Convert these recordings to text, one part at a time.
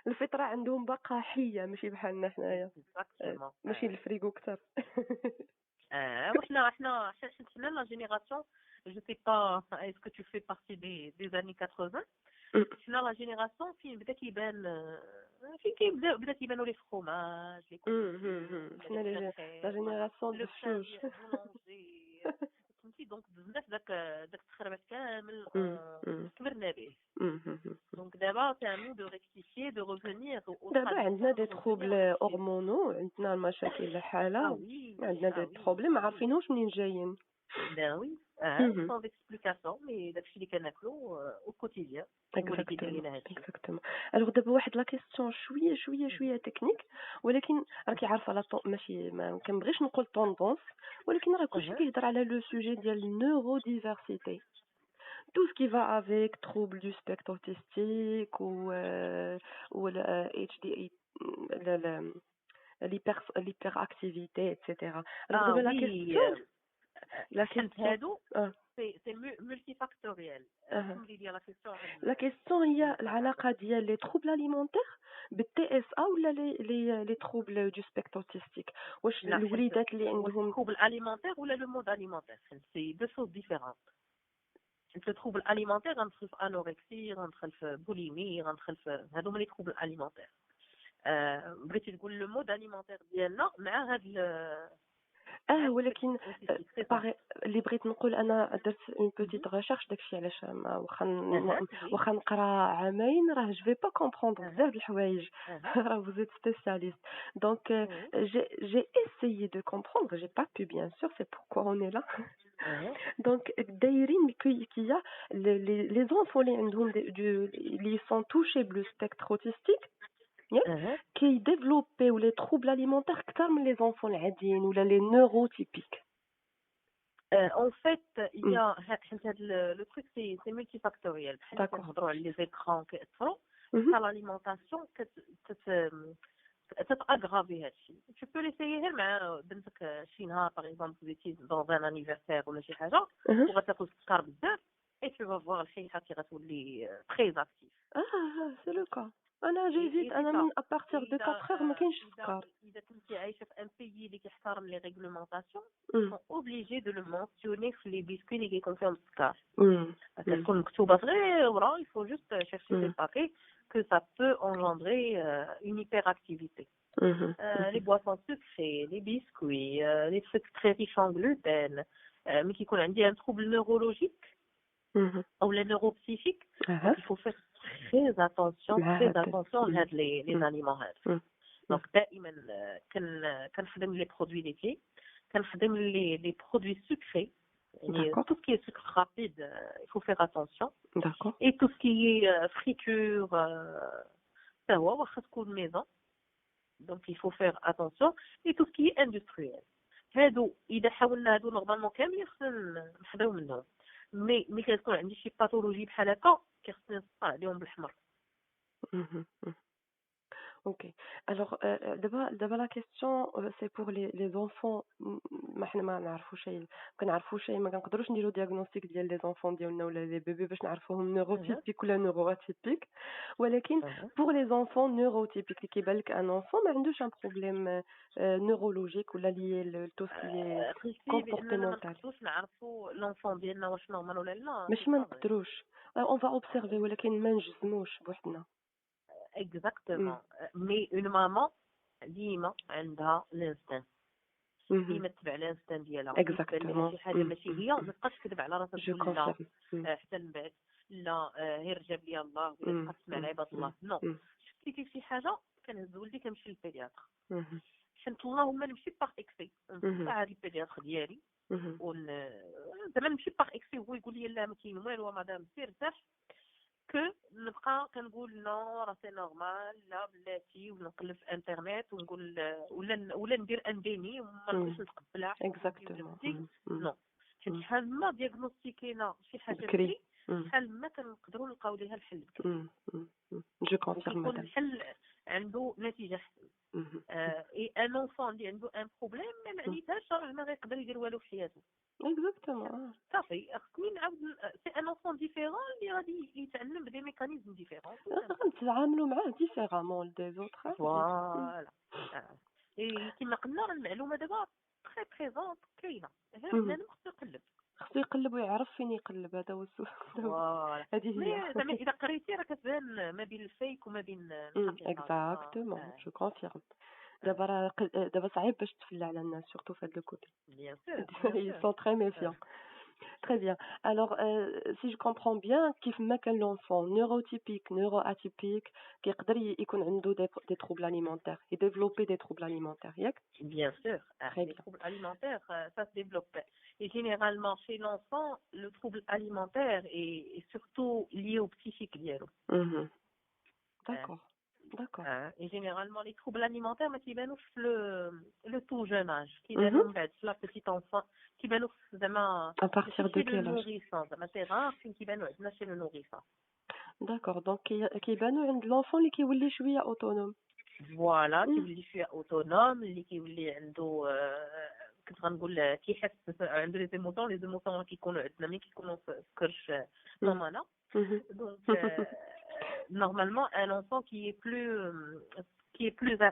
الفطرة عندهم باقا حية ماشي بحالنا حنايا. اكزاكتومون. ماشي الفريغو كتر. وحنا لا جينيراسيون جو سي با اسكو تو في بارتي دي زاني 80. حنا لا جينيراسيون فين بدا كيبان فين بدا كيبانوا لي فروماج لي حنا لا جينيراسيون دو سوج. فهمتي دونك بزاف داك التخربيق كامل كبرنا به. دونك دابا سي ان نو دو ريكتيفيي دو ريفونير او دابا عندنا دي تروبل هرمونو، عندنا المشاكل الحالة، عندنا دي بروبليم ما عارفينوش منين جايين. Ben oui, sans explication, mais داكشي اللي كناكلو au quotidien. اكزاكتومون. الوغ دابا واحد لا كيسيون شويه تكنيك، ولكن راكي عارفه لا ماشي ما كنبغيش نقول طوندونس، ولكن راه كلشي كيهضر على لو سوجي ديال النورو ديفيرسيتي. tout ce qui va avec trouble du spectre autistique ou le HDI, l'hyperactivité, etc. Alors, la question, c'est multifactoriel. La question هي العلاقة ديال les troubles alimentaires بالTSA ولا les troubles du spectre autistique. واش الوليدات اللي عندهم trouble alimentaire ولا le mode alimentaire, c'est deux choses différentes. Le trouble alimentaire غندخل في anorexie, غندخل في boulimie, غندخل في هادو هما les troubles alimentaires. بغيتي تقول le mode alimentaire ديالنا مع هاد ولكن اللي بغيت نقول انا درت اون بوتيت ريشيرش داكشي علاش واخا نقرا عامين راه جو في با كومبروندر بزاف د الحوايج. راه vous êtes spécialiste donc j'ai essayé de comprendre, j'ai pas pu bien sûr, c'est pourquoi on est là. donc دايرين كيا les enfants اللي عندهم اللي sont touchés par le spectre autistique qui développent les troubles alimentaires كتر من les enfants العاديين ولا les neurotypiques. En fait, il y a le truc c'est multifactoriel. D'accord. Les écrans l'alimentation aggraver هادشي. Tu peux l'essayer مع بنتك شي نهار par exemple vous étiez dans un anniversaire ولا شي حاجه وغتاكل السكر بزاف et tu vas voir الحيحه كي غتولي très active. C'est le cas. انا جيت انا من ابارتير دو 4 heures ما كاينش السكر. اذا كنتي عايشه في ان بيي اللي كيحترم لي ريغلومونطاسيون سون اوبليجي دو لو مونسيوني في لي بيسكوي اللي كيكون فيهم السكر. كتكون مكتوبه صغيره ورا il faut juste chercher des paquets que ça peut engendrer une hyperactivité. Les boissons sucrées, les biscuits, les trucs très riches en gluten, mais qui ont un trouble neurologique ou les neuropsychiques, il faut faire très attention à les aliments. Donc دائما كنخدم les produits laitiers, كنخدم les produits sucrés. Tout ce qui est sucre rapide, il faut faire attention. D'accord. Et tout ce qui est friture, ça va تكون maison. Donc il faut faire attention. Et tout ce qui est industriel. هادو إذا حاولنا هادو نورمالمون كاملين خصنا نحذروا منهم. مي كتكون عندي شي باثولوجي بحال هكا كيخصني نصطا عليهم بالحمر. Ok. Alors, d'abord la question, c'est pour les enfants. ما حنا ما نعرفوا شيء، كنعرفوا شيء ما كنقدروش نديروا دياغنوستيك ديال لي زونفون ديالنا ولا لي بيبي باش نعرفوهم نيوروتيبيك ولا نيورواتيبيك. ولكن pour les enfants neurotypiques اللي كيبان لك ان enfant ما عندوش ان بروبليم نيورولوجيك ولا لي تو سكي كومبورتمونتال. واش نعرفوا لونفون ديالنا واش نورمال ولا لا؟ ماشي ما نقدروش، on va observer ولكن ما نجزموش بوحدنا. Exactement. Mais une maman ديما عندها l'instinct. ديما تبع l'instinct ديالها. Exactement. شي حاجه ماشي هي ما تبقاش تكذب على راسها تقول لا حتى من بعد لا غير جاب لي الله ولا تبقى تسمع لعباد الله. نو شفتي كاين شي حاجه كنهز ولدي كنمشي للبيدياتر. حيت اللهم نمشي باغ اكسي نطلع هاد البيدياتر ديالي زعما نمشي باغ اكسي وهو يقول لي لا ما كاين والو مدام سير ارتاح كو نبقى كنقول نو راه سي نورمال لا بلاتي ونقلب في انترنت ونقول ولا ندير ان ديني وما نقدرش نتقبلها. اكزاكتومون. نو حيت شحال ما دياغنوستيكينا شي حاجه بكري شحال ما كنقدروا نلقاو ليها الحل بكري. جو كونفيرم مادام الحل عنده نتيجه احسن. اي ان اونفون اللي عنده ان بروبليم ما معنيتهاش راه ما غيقدر يدير والو في حياته. Exactement. صافي خصني نعاود سي ان enfant ديفيرون اللي غادي يتعلم بدي ميكانيزم ديفيرون غنتعاملوا معاه ديفيرامون دي زوطر. فوالا. كما قلنا المعلومه دابا تري بريزونت كاينه غير بنادم خصو يقلب ويعرف فين يقلب، هذا هو السؤال. فوالا. هذه هي. زعما اذا قريتي راه كتبان ما بين الفيك وما بين الحقيقه. اكزاكتومون جو كونفيرم. دابا صعيب باش تفلى على الناس سورتو في هذا الكوتي. بيان سور ils sont très méfiants. Très bien. Alors, si je comprends bien, كيف ما كان l'enfant neurotypique, neuroatypique, كيقدر يكون عنده des troubles alimentaires, et développer des troubles alimentaires, ياك؟ Bien sûr. Les troubles alimentaires, ça se développe. Et généralement, chez l'enfant, le trouble alimentaire est surtout lié au psychique. D'accord. D'accord. Et généralement, les troubles alimentaires, mais qui viennent le tout jeune âge, qui viennent la petite enfant, qui viennent à partir de quel âge? C'est rare qui viennent chez le nourrisson. D'accord. Donc, qui viennent l'enfant qui est شوية autonome. Voilà, qui est autonome, qui عنده كنت غنقول كيحس عنده les émotions كيكونوا عندنا ملي كيكونوا في كرش مامانا. Donc normalement un enfant qui est plus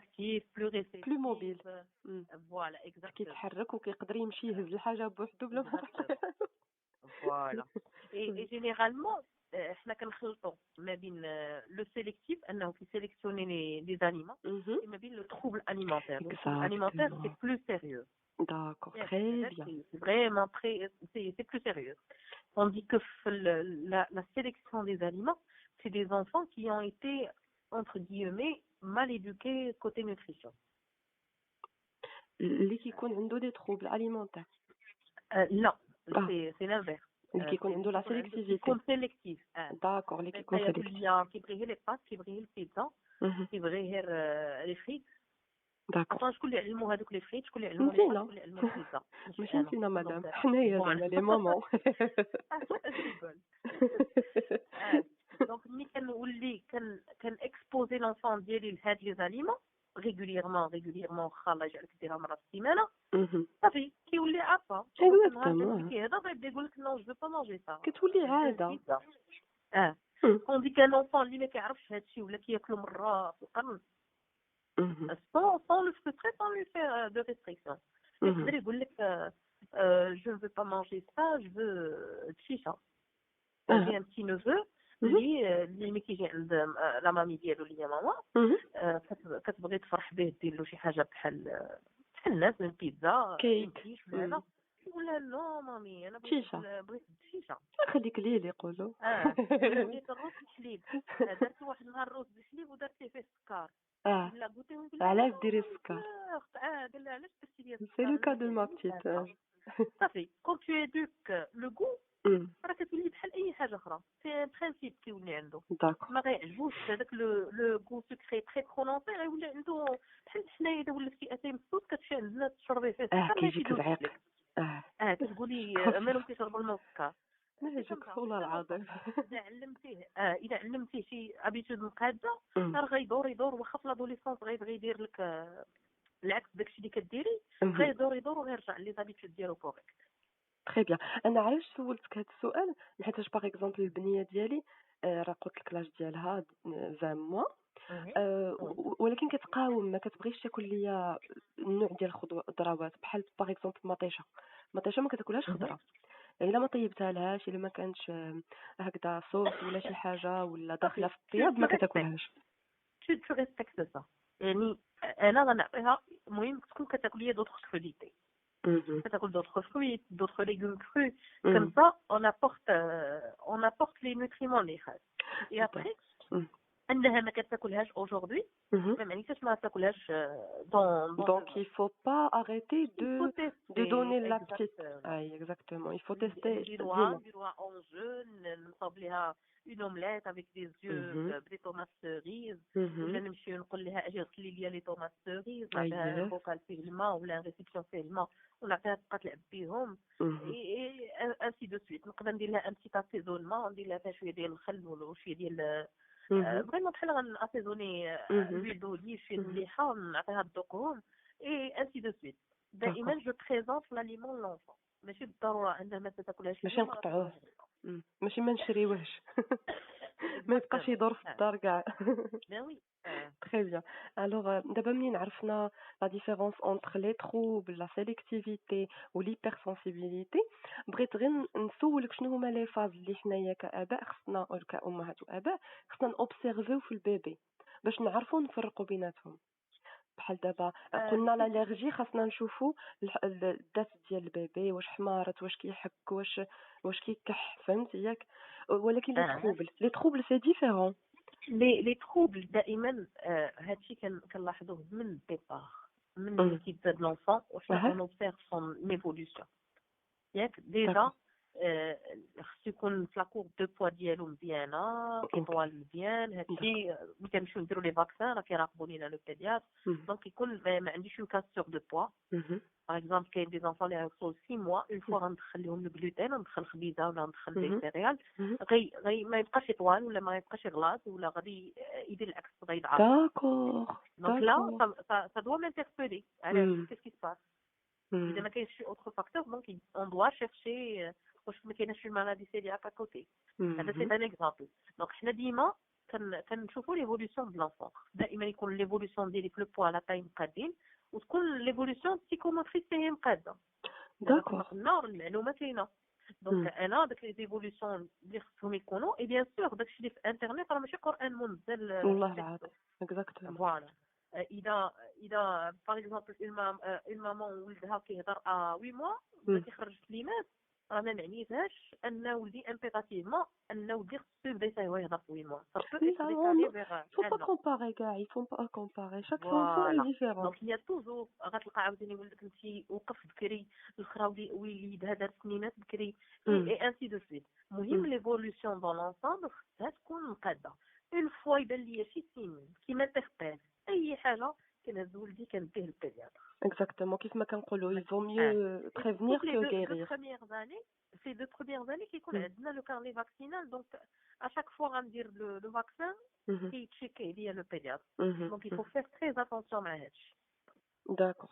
actif, plus réceptif, plus mobile. Voilà, exactement. كيتحرك وكيقدر يمشي يهز الحاجه بوحدو بلا ما Voilà. Et généralement احنا كنخلطوا ما بين le sélectif انه كيسيليكسيوني les aliments et ما بين le trouble alimentaire. Le trouble alimentaire c'est plus sérieux. D'accord, très bien. C'est vraiment c'est plus sérieux. Tandis que la sélection des aliments, c'est des enfants qui ont été, entre guillemets, mal éduqués côté nutrition. اللي كيكون عنده des troubles alimentaires. Non, c'est l'inverse. اللي كيكون عنده la sélectivité. كيكون sélectif. D'accord, اللي كيكون sélectif. كيبغي غير les pâtes, كيبغي غير البيتزا, كيبغي غير les frites. داكور. شكون اللي علموا هذوك لي فريت، شكون اللي علموا البيتزا؟ ماشي انتينا مدام، حنايا زعما لي مامون. دونك ملي كنولي كنكسبوزي لونفون ديالي لهاد لي زاليمون ريغوليرمون واخا الله يجعلك ديرها مره في السيمانه صافي كيولي عارفه كيهضر غيبدا يقول لك نو جو با مانجي سا، كتولي عاده. كون كان لونفون اللي ما كيعرفش هادشي ولا كياكلو مره في القرن sans le frustrer, sans lui faire de restrictions. يقدر يقول لك je ne veux pas manger ça, je veux chicha. J'ai un petit neveu اللي ملي كيجي عند لا مامي ديالو اللي هي ماما كتبغي تفرح به دير له شي حاجه بحال الناس من بيتزا كيك ولا ولا نو مامي انا بغيت شيشه خليك ليه اللي يقولوا بغيت الروز بالحليب درت واحد النهار الروز بالحليب ودرت فيه السكر لا قلت له علاش ديري السكر قال لها علاش درتي لي السكر سي لو كا دو ما بتيت صافي كون تو ادوك لو غو راه كتولي بحال اي حاجه اخرى سي برينسيپ كيولي عنده ما غيعجبوش هذاك لو غو سكري تري برونونسي غيولي عنده بحال حنايا اذا ولفتي اتاي مسدود كتمشي عند الناس تشربي فيه كيجيك العيق كتقولي مالهم كيشربوا الماء والسكر نهجك والله العظيم اذا علمتيه شي ابيتود مقاده راه غيدور واخا في لادوليسونس غيبغي يدير لك العكس داكشي اللي كديري غيدور وغيرجع لي زابيتود ديالو كوريكت. تري بيان. انا علاش سولتك هذا السؤال حيتاش باغ اكزومبل البنيه ديالي راه قلت لك لاج ديالها 20 موا ولكن كتقاوم ما كتبغيش تاكل ليا النوع ديال الخضروات بحال باغ اكزومبل المطيشه ما كتاكلهاش خضره الا ما طيبتها لهاش الا ما كانش هكذا صوص ولا شي حاجه ولا داخله في الطياب ما كتاكلهاش. تو ريسبكت سا يعني انا غنعطيها المهم تكون كتاكل ليا دوطخ كروديتي كتاكل d'autres fruits, d'autres légumes crus. Comme ça, on apporte les nutriments les خاص. Et après, انها ما كتاكلهاش aujourd'hui, ما معنيتش ما تاكلهاش donc il faut pas arrêter de donner l'appétit. Exactement, il faut tester. نديروها en jeûne, نصاوب ليها une omelette avec des yeux des tomates cerises ولا نمشي نقول لها اجي غسلي لي لي طوماط سيريز نعطيها بوكال فيه الماء ولا ريسيبسيون فيه الماء ونعطيها تبقى تلعب بيهم اي انسي دو سويت. نقدر ندير لها ان بتي اسيزونمون ندير لها شويه ديال الخل وشويه ديال فريمون بحال غناسيزوني لويل دولي شويه المليحه ونعطيها الدقون اي انسي دو سويت. دائما جو بريزونت لاليمون لونفون ماشي بالضروره انها ما تاكلهاش ماشي نقطعوه ماشي ما نشريوهش ما يبقاش يدور في الدار كاع لا وي Très bien. Alors, d'abord, منين عرفنا la différence entre les troubles, la sélectivité ou l'hypersensibilité. بغيت غير نسولك شنو هما لي فاز اللي حنايا كآباء خصنا ولا كأمهات وآباء خصنا نوبسيرفيو في البيبي باش نعرفوا نفرقوا بيناتهم. بحال دابا قلنا الالرجي خاصنا نشوفوا الذات ديال البيبي واش حمارت واش كيحك واش كيكح فهمتي ياك ولكن لي تروبل سي ديفيرون لي تروبل دائما هادشي كنلاحظوه من الديبار من كيتزاد لونفون وحنا اون اوبسيرف سون ايفولوشن ياك ديجا خصو يكون في لاكور دو بوا ديالو مزيانه طوال مزيان هادشي ملي كنمشيو نديرو لي فاكسان راه كيراقبوا لينا لو بيدياتر دونك يكون ما عنديش اون كاسور دو بوا باغ اكزومبل كاين دي زونفون اللي وصلوا 6 موا اون فوا غندخل لهم الجلوتين ندخل خبيزه ولا ندخل دي سيريال غي ما يبقاش يطوال ولا ما يبقاش يغلاط ولا غادي يدير العكس غيضعف داكور دونك لا ça doit m'interpeller علاش qu'est-ce qui se passe اذا ما كاينش شي اوتر فاكتور دونك اون دوا شيرشي واش ما كايناش شي مالادي سيلياك اكوتي هذا سي ان اكزامبل دونك حنا ديما كنشوفوا ليفولوسيون د لونفون دائما يكون ليفولوسيون ديالك لو بوا لا تاي مقادين وتكون ليفولوسيون سيكوموتريس حتى هي مقاده داكور النور المعلومه كاينه دونك انا داك لي ايفولوسيون اللي خصهم يكونوا اي بيان سور داكشي اللي في الانترنيت راه ماشي قران منزل والله العظيم اكزاكتومون فوالا اذا باغ اكزومبل اون مامون ولدها كيهضر 8 موا ولا كيخرج كلمات راه ما معنيتهاش ان ولدي امبيراتيفمون ان ولدي خصو يبدا حتى هو يهضر 8 موا faut pas comparer كاع il faut pas comparer chaque enfant est différent دونك هي توجور غتلقى عاوتاني ولدك انت وقف بكري الاخرى وليدها دار سنينات بكري اي انسي دو سويت المهم ليفولوسيون دون لونسومبل خصها تكون مقاده اون فوا يبان ليا شي سين كيما تيربال اي حاجه كنهز ولدي كنديه للبيدياتر exactement كيف ما كنقولوا il vaut mieux prévenir que guérir في دو بروميير زاني كيكون عندنا لو كارني فاكسينال دونك à chaque fois غندير لو فاكسان كيتشيكي ليا لو بيدياتر دونك il faut faire très attention مع هادشي داكور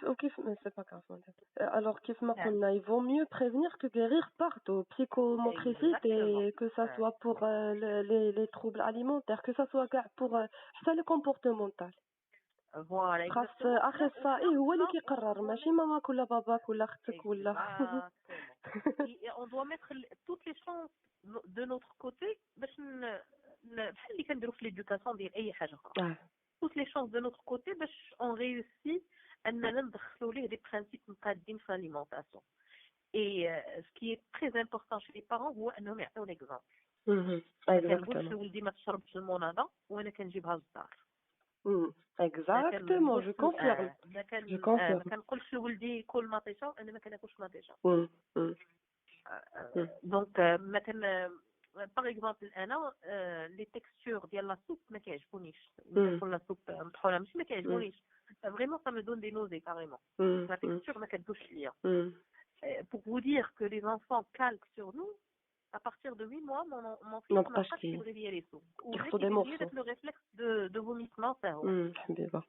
وكيف ما سي با كاف alors كيف ما قلنا il vaut mieux prévenir que guérir partout psychomotricité que ça soit pour les troubles alimentaires que ça soit pour حتى le comportemental فوالا خاص اخصائي هو اللي كيقرر ماشي ماماك ولا باباك ولا اختك ولا on doit mettre toutes les chances de notre côté باش بحال اللي كنديروا في ليدوكاسيون ديال اي حاجه اخرى toutes les chances de notre côté باش on réussit اننا ندخلوا ليه دي برينسيپ مقادين في الاليمونطاسيون et ce qui est très important chez les parents هو انهم يعطيو ليكزامبل كنقولش لولدي ما تشربش الموناضه وانا كنجيبها للدار exactement je confirme ما كنقولش لولدي كل مطيشه وانا ما كناكلش مطيشه دونك ما كان باغ اكزومبل انا لي تيكستور ديال لا سوب ما كيعجبونيش ناكل لا سوب مطحونه ماشي ما كيعجبونيش فريمون ça me donne des nausées carrément la texture ما كتدوش ليا pour vous dire que les enfants calquent sur nous à partir de 8 mois mon fils n'a pas de les sous ou le réflexe de vomissement ça حبيبه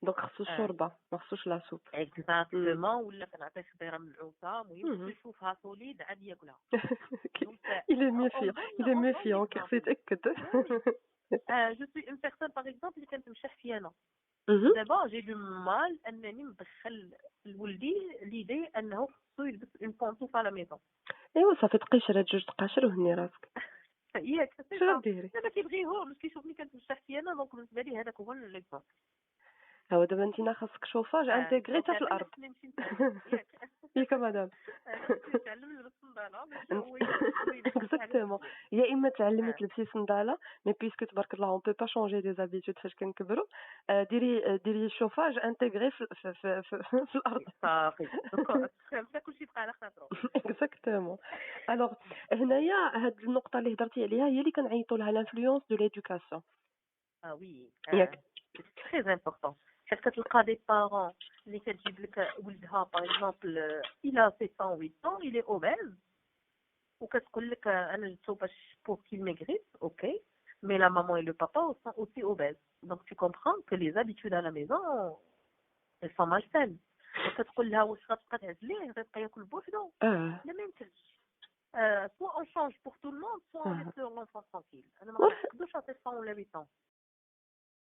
دونك خصو الشوربه ما خصوش لا سوب اكزاكتومون ولا كنعطيه خضيره من العوسه المهم يشوفها سوليد عاد ياكلها il est méfiant كيخصو يتاكد je suis une personne par exemple اللي كانت مشحفيه انا دابا جي دو مال انني ندخل لولدي ليدي انه خصو يلبس اون بونطوف على ميطون ايوا صافي تقشر جوج تقاشر وهني راسك ياك شنو ديري دابا كيبغيهم باش كيشوفني كنت مشحفيه انا دونك بالنسبه لي هذاك هو ليكزامبل هو دابا انت خاصك شوفاج انتغري حتى في الارض ياك مدام تعلم الصنداله اكزاكتومون يا اما تعلمي تلبسي صنداله مي بيسكو تبارك الله اون بو با شونجي دي زابيتود فاش كنكبروا ديري الشوفاج انتغري في الارض صافي دونك كلشي بقى على خاطرو اكزاكتومون الوغ هنايا هاد النقطه اللي هضرتي عليها هي اللي كنعيطوا لها لانفلونس دو ليدوكاسيون وي ياك تري امبورطون حيت كتلقى دي بارون اللي كتجيب لك ولدها باغ اكزومبل الى 7 8 ans il est obèse وكتقول لك انا جبتو باش pour qu'il maigrisse ok mais la maman et le papa sont aussi obèses donc tu comprends que les habitudes à la maison elles sont malsaines كتقول لها واش غتبقى تعزليه غيبقى ياكل بوحدو لا ما يمكنش soit on change pour tout le monde soit on laisse l'enfant tranquille انا ما كنقدرش نعطي 100 ولا 800